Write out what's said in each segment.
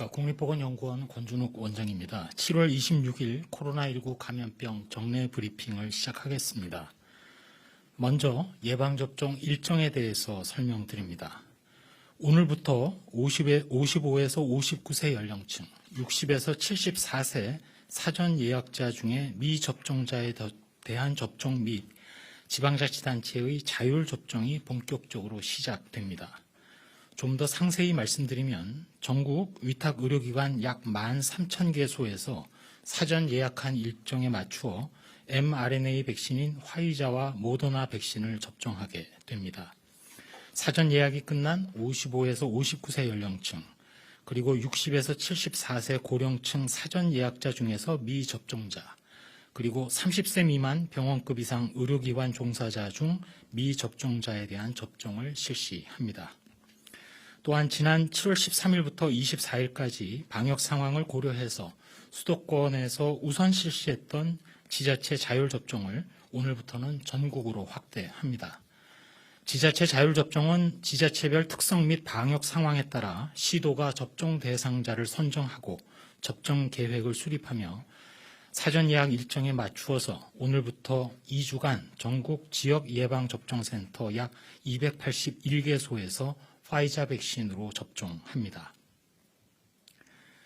국립보건연구원 권준욱 원장입니다. 7월 26일 코로나19 감염병 정례 브리핑을 시작하겠습니다. 먼저 예방접종 일정에 대해서 설명드립니다. 오늘부터 55에서 59세 연령층, 60에서 74세 사전 예약자 중에 미접종자에 대한 접종 및 지방자치단체의 자율접종이 본격적으로 시작됩니다. 좀 더 상세히 말씀드리면 전국 위탁의료기관 약 13,000개소에서 사전 예약한 일정에 맞추어 mRNA 백신인 화이자와 모더나 백신을 접종하게 됩니다. 사전 예약이 끝난 55에서 59세 연령층, 그리고 60에서 74세 고령층 사전 예약자 중에서 미접종자, 그리고 30세 미만 병원급 이상 의료기관 종사자 중 미접종자에 대한 접종을 실시합니다. 또한 지난 7월 13일부터 24일까지 방역 상황을 고려해서 수도권에서 우선 실시했던 지자체 자율접종을 오늘부터는 전국으로 확대합니다. 지자체 자율접종은 지자체별 특성 및 방역 상황에 따라 시도가 접종 대상자를 선정하고 접종 계획을 수립하며 사전 예약 일정에 맞추어서 오늘부터 2주간 전국 지역 예방접종센터 약 281개소에서 화이자 백신으로 접종합니다.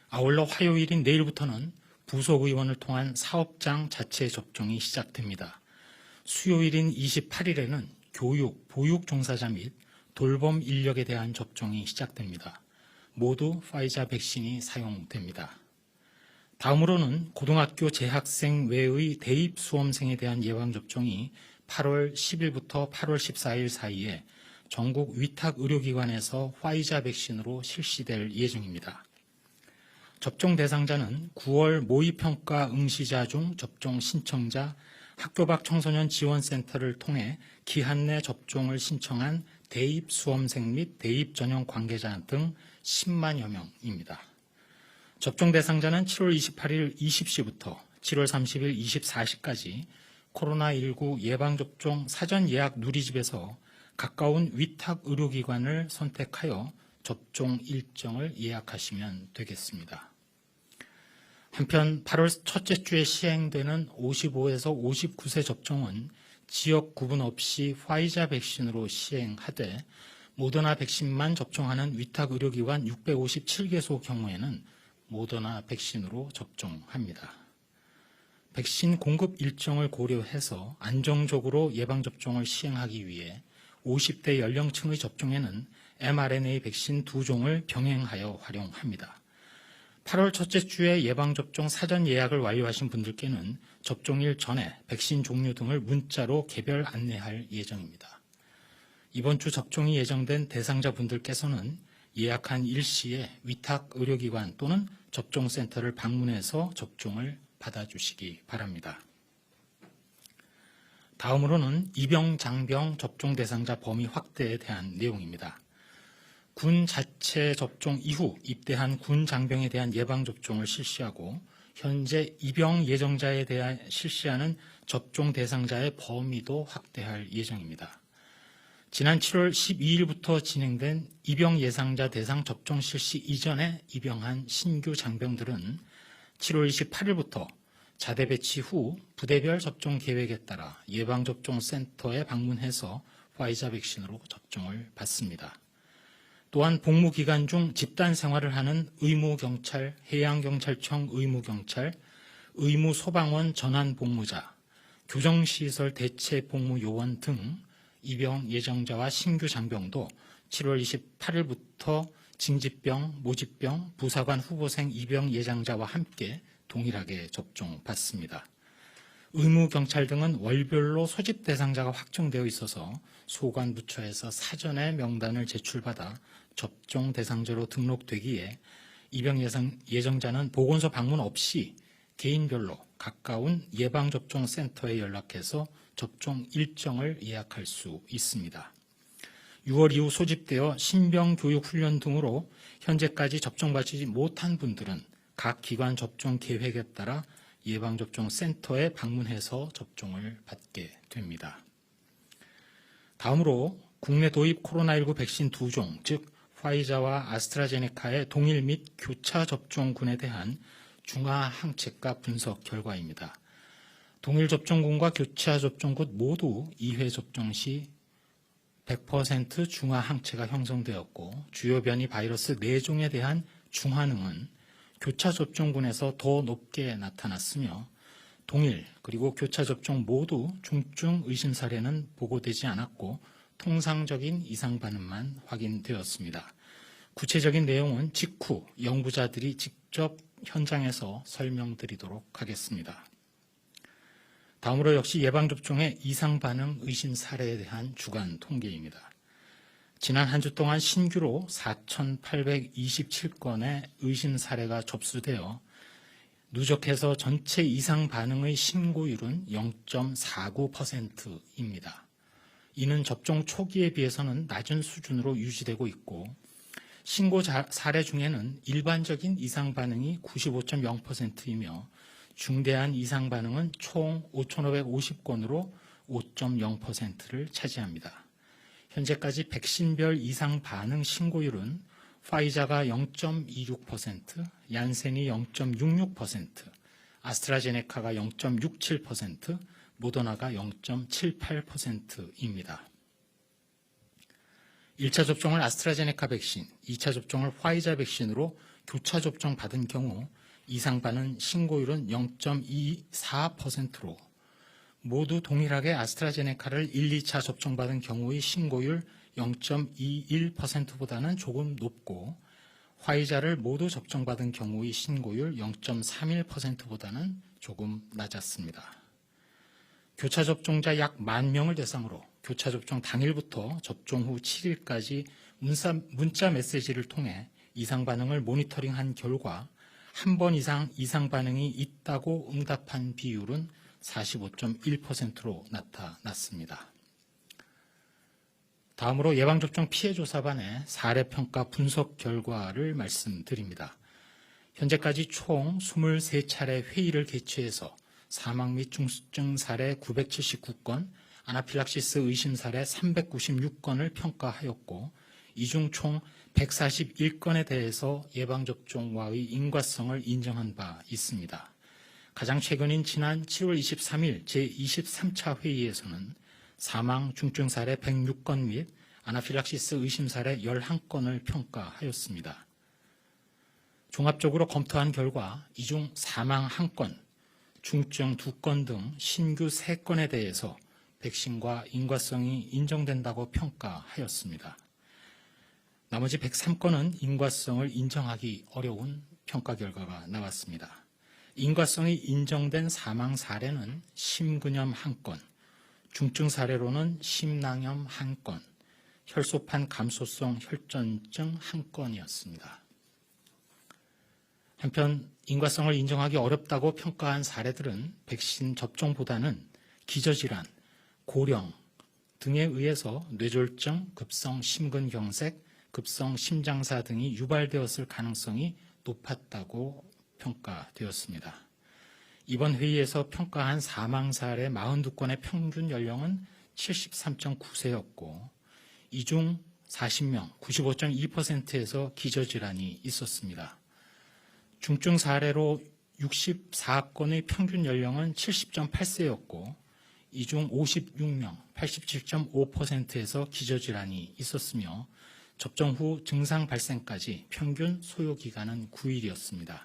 아울러 화요일인 내일부터는 부속의원을 통한 사업장 자체 접종이 시작됩니다. 수요일인 28일에는 교육, 보육 종사자 및 돌봄 인력에 대한 접종이 시작됩니다. 모두 화이자 백신이 사용됩니다. 다음으로는 고등학교 재학생 외의 대입 수험생에 대한 예방접종이 8월 10일부터 8월 14일 사이에 전국 위탁의료기관에서 화이자 백신으로 실시될 예정입니다. 접종 대상자는 9월 모의평가 응시자 중 접종 신청자, 학교 밖 청소년 지원센터를 통해 기한 내 접종을 신청한 대입 수험생 및 대입 전형 관계자 등 10만여 명입니다. 접종 대상자는 7월 28일 20시부터 7월 30일 24시까지 코로나19 예방접종 사전 예약 누리집에서 가까운 위탁의료기관을 선택하여 접종 일정을 예약하시면 되겠습니다. 한편 8월 첫째 주에 시행되는 55에서 59세 접종은 지역 구분 없이 화이자 백신으로 시행하되 모더나 백신만 접종하는 위탁의료기관 657개소 경우에는 모더나 백신으로 접종합니다. 백신 공급 일정을 고려해서 안정적으로 예방접종을 시행하기 위해 50대 연령층의 접종에는 mRNA 백신 2종을 병행하여 활용합니다. 8월 첫째 주에 예방접종 사전 예약을 완료하신 분들께는 접종일 전에 백신 종류 등을 문자로 개별 안내할 예정입니다. 이번 주 접종이 예정된 대상자분들께서는 예약한 일시에 위탁의료기관 또는 접종센터를 방문해서 접종을 받아주시기 바랍니다. 다음으로는 입영, 장병 접종 대상자 범위 확대에 대한 내용입니다. 군 자체 접종 이후 입대한 군 장병에 대한 예방접종을 실시하고 현재 입영 예정자에 대해 실시하는 접종 대상자의 범위도 확대할 예정입니다. 지난 7월 12일부터 진행된 입영 예상자 대상 접종 실시 이전에 입영한 신규 장병들은 7월 28일부터 자대 배치 후 부대별 접종 계획에 따라 예방접종센터에 방문해서 화이자 백신으로 접종을 받습니다. 또한 복무 기간 중 집단 생활을 하는 의무경찰, 해양경찰청 의무경찰, 의무소방원 전환복무자, 교정시설 대체복무요원 등 입영 예정자와 신규 장병도 7월 28일부터 징집병, 모집병, 부사관 후보생 입영 예정자와 함께 동일하게 접종받습니다. 의무경찰 등은 월별로 소집 대상자가 확정되어 있어서 소관부처에서 사전에 명단을 제출받아 접종 대상자로 등록되기에 입영 예정자는 보건소 방문 없이 개인별로 가까운 예방접종센터에 연락해서 접종 일정을 예약할 수 있습니다. 6월 이후 소집되어 신병교육훈련 등으로 현재까지 접종받지 못한 분들은 각 기관 접종 계획에 따라 예방접종센터에 방문해서 접종을 받게 됩니다. 다음으로 국내 도입 코로나19 백신 2종, 즉 화이자와 아스트라제네카의 동일 및 교차 접종군에 대한 중화 항체가 분석 결과입니다. 동일 접종군과 교차 접종군 모두 2회 접종 시 100% 중화 항체가 형성되었고 주요 변이 바이러스 4종에 대한 중화능은 교차 접종군에서 더 높게 나타났으며 동일 그리고 교차 접종 모두 중증 의심 사례는 보고되지 않았고 통상적인 이상 반응만 확인되었습니다. 구체적인 내용은 직후 연구자들이 직접 현장에서 설명드리도록 하겠습니다. 다음으로 역시 예방접종의 이상 반응 의심 사례에 대한 주간 통계입니다. 지난 한 주 동안 신규로 4,827건의 의심 사례가 접수되어 누적해서 전체 이상 반응의 신고율은 0.49%입니다. 이는 접종 초기에 비해서는 낮은 수준으로 유지되고 있고 신고 사례 중에는 일반적인 이상 반응이 95.0%이며 중대한 이상 반응은 총 5,550건으로 5.0%를 차지합니다. 현재까지 백신별 이상 반응 신고율은 파이자가 0.26%, 얀센이 0.66%, 아스트라제네카가 0.67%, 모더나가 0.78%입니다. 1차 접종을 아스트라제네카 백신, 2차 접종을 화이자 백신으로 교차 접종 받은 경우 이상 반응 신고율은 0.24%로 모두 동일하게 아스트라제네카를 1, 2차 접종받은 경우의 신고율 0.21%보다는 조금 높고 화이자를 모두 접종받은 경우의 신고율 0.31%보다는 조금 낮았습니다. 교차 접종자 약 10,000명을 대상으로 교차 접종 당일부터 접종 후 7일까지 문자 메시지를 통해 이상 반응을 모니터링한 결과 한 번 이상 이상 반응이 있다고 응답한 비율은 45.1%로 나타났습니다. 다음으로 예방접종 피해조사반의 사례평가 분석 결과를 말씀드립니다. 현재까지 총 23차례 회의를 개최해서 사망 및 중증 사례 979건, 아나필락시스 의심 사례 396건을 평가하였고 이 중 총 141건에 대해서 예방접종과의 인과성을 인정한 바 있습니다. 가장 최근인 지난 7월 23일 제23차 회의에서는 사망 중증 사례 106건 및 아나필락시스 의심 사례 11건을 평가하였습니다. 종합적으로 검토한 결과 이 중 사망 1건, 중증 2건 등 신규 3건에 대해서 백신과 인과성이 인정된다고 평가하였습니다. 나머지 103건은 인과성을 인정하기 어려운 평가 결과가 나왔습니다. 인과성이 인정된 사망 사례는 심근염 1건, 중증 사례로는 심낭염 1건, 혈소판 감소성 혈전증 1건이었습니다. 한편 인과성을 인정하기 어렵다고 평가한 사례들은 백신 접종보다는 기저질환, 고령 등에 의해서 뇌졸중, 급성 심근경색, 급성 심장사 등이 유발되었을 가능성이 높았다고 평가되었습니다. 이번 회의에서 평가한 사망 사례 42건의 평균 연령은 73.9세였고 이 중 40명, 95.2%에서 기저질환이 있었습니다. 중증 사례로 64건의 평균 연령은 70.8세였고 이 중 56명, 87.5%에서 기저질환이 있었으며 접종 후 증상 발생까지 평균 소요 기간은 9일이었습니다.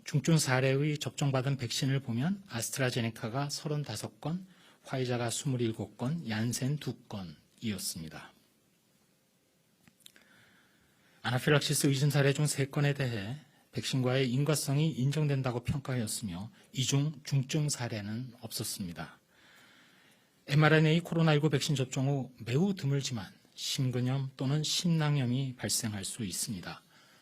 중증 사례의 접종받은 백신을 보면 아스트라제네카가 35건, 화이자가 27건, 얀센 2건이었습니다. 아나필락시스 의심 사례 중 3건에 대해 백신과의 인과성이 인정된다고 평가하였으며 이 중 중증 사례는 없었습니다. mRNA 코로나19 백신 접종 후 매우 드물지만 심근염 또는 심낭염이 발생할 수 있습니다.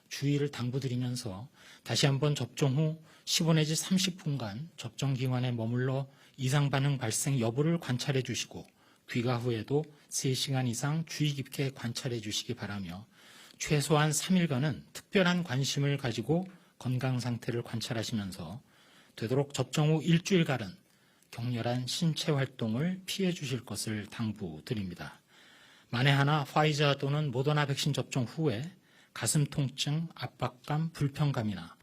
주의를 당부드리면서 다시 한번 접종 후 15 내지 30분간 접종기관에 머물러 이상 반응 발생 여부를 관찰해 주시고 귀가 후에도 3시간 이상 주의 깊게 관찰해 주시기 바라며 최소한 3일간은 특별한 관심을 가지고 건강 상태를 관찰하시면서 되도록 접종 후 일주일간은 격렬한 신체 활동을 피해 주실 것을 당부드립니다. 만에 하나 화이자 또는 모더나 백신 접종 후에 가슴 통증, 압박감, 불편감이나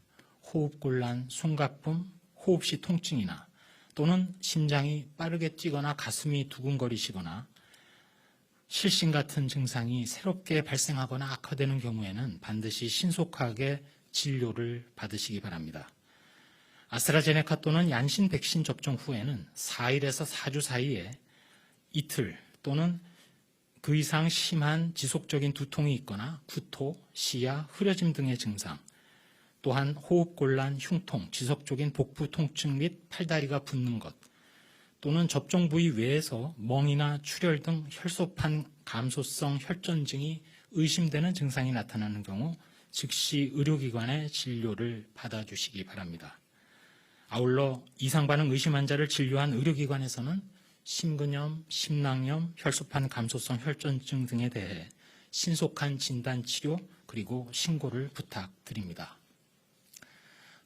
호흡곤란, 숨가쁨, 호흡시 통증이나 또는 심장이 빠르게 뛰거나 가슴이 두근거리시거나 실신 같은 증상이 새롭게 발생하거나 악화되는 경우에는 반드시 신속하게 진료를 받으시기 바랍니다. 아스트라제네카 또는 얀신 백신 접종 후에는 4일에서 4주 사이에 이틀 또는 그 이상 심한 지속적인 두통이 있거나 구토, 시야, 흐려짐 등의 증상, 또한 호흡곤란, 흉통, 지속적인 복부 통증 및 팔다리가 붓는 것, 또는 접종 부위 외에서 멍이나 출혈 등 혈소판 감소성 혈전증이 의심되는 증상이 나타나는 경우 즉시 의료기관의 진료를 받아주시기 바랍니다. 아울러 이상 반응 의심 환자를 진료한 의료기관에서는 심근염, 심낭염, 혈소판 감소성 혈전증 등에 대해 신속한 진단 치료 그리고 신고를 부탁드립니다.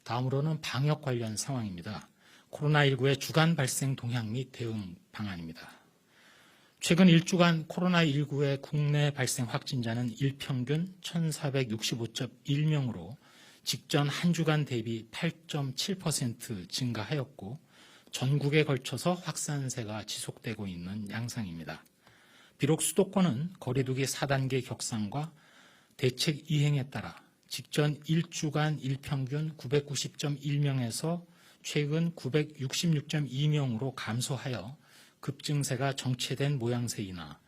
다음으로는 방역 관련 상황입니다. 코로나19의 주간 발생 동향 및 대응 방안입니다. 최근 1주간 코로나19의 국내 발생 확진자는 일평균 1,465.1명으로 직전 한 주간 대비 8.7% 증가하였고 전국에 걸쳐서 확산세가 지속되고 있는 양상입니다. 비록 수도권은 거리두기 4단계 격상과 대책 이행에 따라 직전 1주간 일평균 990.1명에서 최근 966.2명으로 감소하여 급증세가 정체된 모양새이나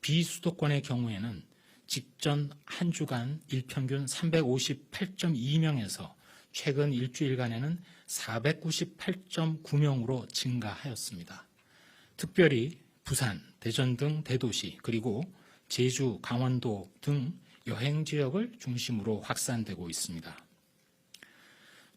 비수도권의 경우에는 직전 한 주간 일평균 358.2명에서 최근 일주일간에는 498.9명으로 증가하였습니다. 특별히 부산, 대전 등 대도시 그리고 제주, 강원도 등 여행지역을 중심으로 확산되고 있습니다.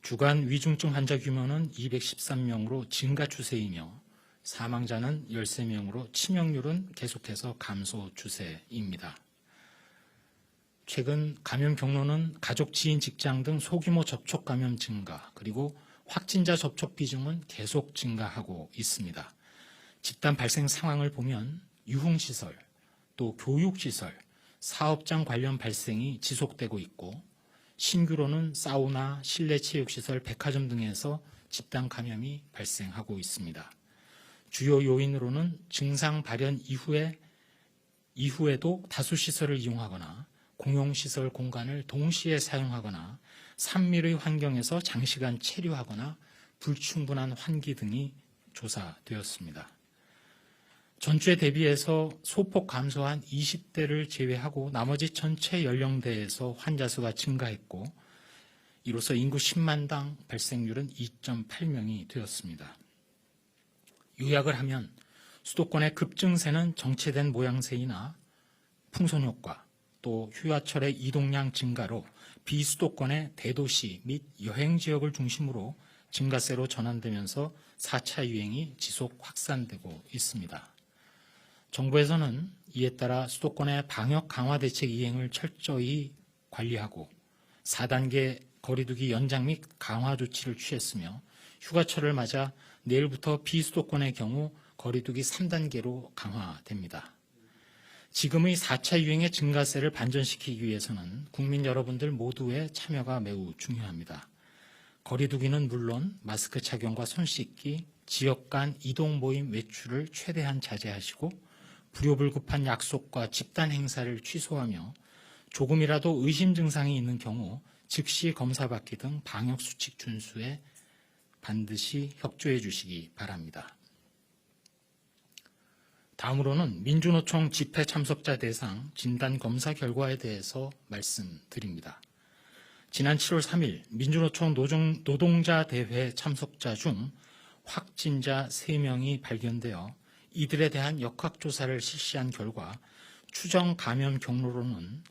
주간 위중증 환자 규모는 213명으로 증가 추세이며 사망자는 13명으로 치명률은 계속해서 감소 추세입니다. 최근 감염 경로는 가족, 지인, 직장 등 소규모 접촉 감염 증가 그리고 확진자 접촉 비중은 계속 증가하고 있습니다. 집단 발생 상황을 보면 유흥시설, 또 교육시설, 사업장 관련 발생이 지속되고 있고 신규로는 사우나, 실내체육시설, 백화점 등에서 집단 감염이 발생하고 있습니다. 주요 요인으로는 증상 발현 이후에도 다수 시설을 이용하거나 공용시설 공간을 동시에 사용하거나 산밀의 환경에서 장시간 체류하거나 불충분한 환기 등이 조사되었습니다. 전주에 대비해서 소폭 감소한 20대를 제외하고 나머지 전체 연령대에서 환자 수가 증가했고 이로써 인구 10만당 발생률은 2.8명이 되었습니다. 요약을 하면 수도권의 급증세는 정체된 모양새이나 풍선효과 또 휴야철의 이동량 증가로 비수도권의 대도시 및 여행지역을 중심으로 증가세로 전환되면서 4차 유행이 지속 확산되고 있습니다. 정부에서는 이에 따라 수도권의 방역 강화 대책 이행을 철저히 관리하고 4단계 거리두기 연장 및 강화 조치를 취했으며 휴가철을 맞아 내일부터 비수도권의 경우 거리두기 3단계로 강화됩니다. 지금의 4차 유행의 증가세를 반전시키기 위해서는 국민 여러분들 모두의 참여가 매우 중요합니다. 거리두기는 물론 마스크 착용과 손 씻기, 지역 간 이동 모임 외출을 최대한 자제하시고 불효불급한 약속과 집단 행사를 취소하며 조금이라도 의심 증상이 있는 경우 즉시 검사받기 등 방역 수칙 준수에 반드시 협조해 주시기 바랍니다. 다음으로는 민주노총 집회 참석자 대상 진단검사 결과에 대해서 말씀드립니다. 지난 7월 3일 민주노총 노동자 대회 참석자 중 확진자 3명이 발견되어 이들에 대한 역학조사를 실시한 결과 추정 감염 경로로는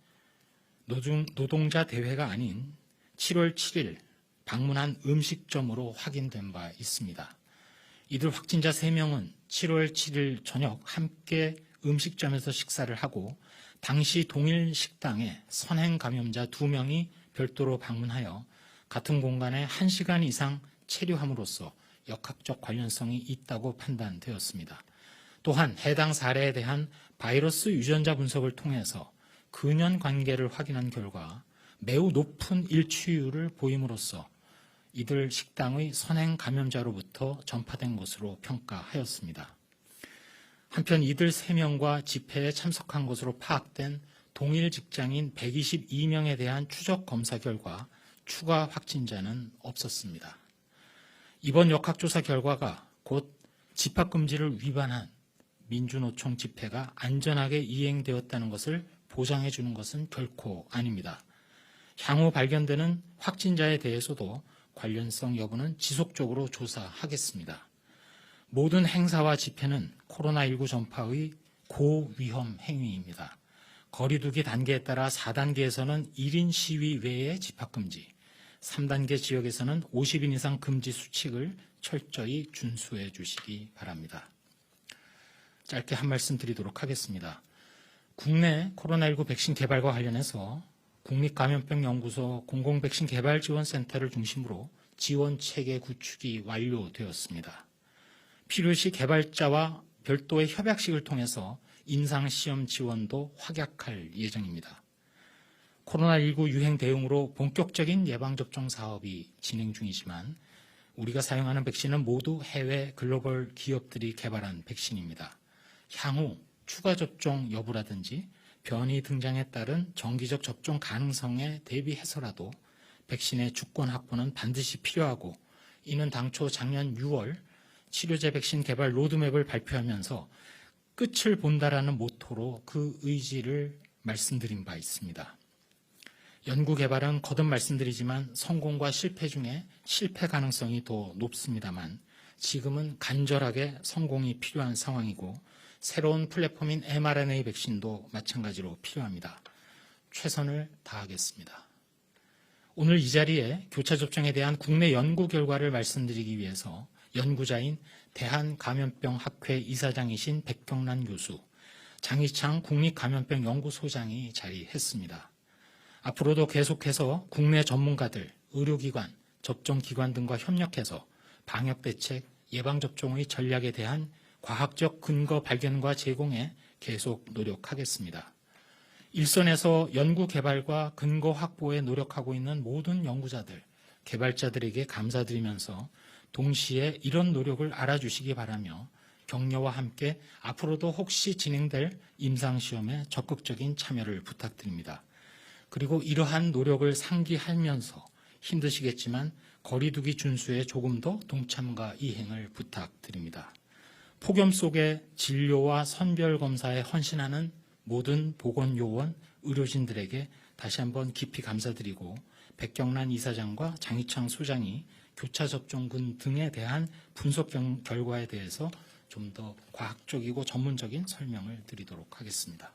노동자 대회가 아닌 7월 7일 방문한 음식점으로 확인된 바 있습니다. 이들 확진자 3명은 7월 7일 저녁 함께 음식점에서 식사를 하고 당시 동일 식당에 선행 감염자 2명이 별도로 방문하여 같은 공간에 1시간 이상 체류함으로써 역학적 관련성이 있다고 판단되었습니다. 또한 해당 사례에 대한 바이러스 유전자 분석을 통해서 근연 관계를 확인한 결과 매우 높은 일치율을 보임으로써 이들 식당의 선행 감염자로부터 전파된 것으로 평가하였습니다. 한편 이들 3명과 집회에 참석한 것으로 파악된 동일 직장인 122명에 대한 추적 검사 결과 추가 확진자는 없었습니다. 이번 역학조사 결과가 곧 집합금지를 위반한 민주노총 집회가 안전하게 이행되었다는 것을 보장해 주는 것은 결코 아닙니다. 향후 발견되는 확진자에 대해서도 관련성 여부는 지속적으로 조사하겠습니다. 모든 행사와 집회는 코로나19 전파의 고위험 행위입니다. 거리두기 단계에 따라 4단계에서는 1인 시위 외의 집합금지, 3단계 지역에서는 50인 이상 금지 수칙을 철저히 준수해 주시기 바랍니다. 짧게 한 말씀 드리도록 하겠습니다. 국내 코로나19 백신 개발과 관련해서 국립감염병연구소 공공백신 개발지원센터를 중심으로 지원 체계 구축이 완료되었습니다. 필요시 개발자와 별도의 협약식을 통해서 임상시험 지원도 확약할 예정입니다. 코로나19 유행 대응으로 본격적인 예방접종 사업이 진행 중이지만 우리가 사용하는 백신은 모두 해외 글로벌 기업들이 개발한 백신입니다. 향후 추가 접종 여부라든지 변이 등장에 따른 정기적 접종 가능성에 대비해서라도 백신의 주권 확보는 반드시 필요하고 이는 당초 작년 6월 치료제 백신 개발 로드맵을 발표하면서 끝을 본다라는 모토로 그 의지를 말씀드린 바 있습니다. 연구 개발은 거듭 말씀드리지만 성공과 실패 중에 실패 가능성이 더 높습니다만 지금은 간절하게 성공이 필요한 상황이고 새로운 플랫폼인 mRNA 백신도 마찬가지로 필요합니다. 최선을 다하겠습니다. 오늘 이 자리에 교차 접종에 대한 국내 연구 결과를 말씀드리기 위해서 연구자인 대한감염병학회 이사장이신 백경란 교수, 장희창 국립감염병연구소장이 자리했습니다. 앞으로도 계속해서 국내 전문가들, 의료기관, 접종기관 등과 협력해서 방역대책, 예방접종의 전략에 대한 과학적 근거 발견과 제공에 계속 노력하겠습니다. 일선에서 연구 개발과 근거 확보에 노력하고 있는 모든 연구자들, 개발자들에게 감사드리면서 동시에 이런 노력을 알아주시기 바라며 격려와 함께 앞으로도 혹시 진행될 임상시험에 적극적인 참여를 부탁드립니다. 그리고 이러한 노력을 상기하면서 힘드시겠지만 거리두기 준수에 조금 더 동참과 이행을 부탁드립니다. 폭염 속에 진료와 선별검사에 헌신하는 모든 보건요원, 의료진들에게 다시 한번 깊이 감사드리고 백경란 이사장과 장희창 소장이 교차 접종군 등에 대한 분석 결과에 대해서 좀 더 과학적이고 전문적인 설명을 드리도록 하겠습니다.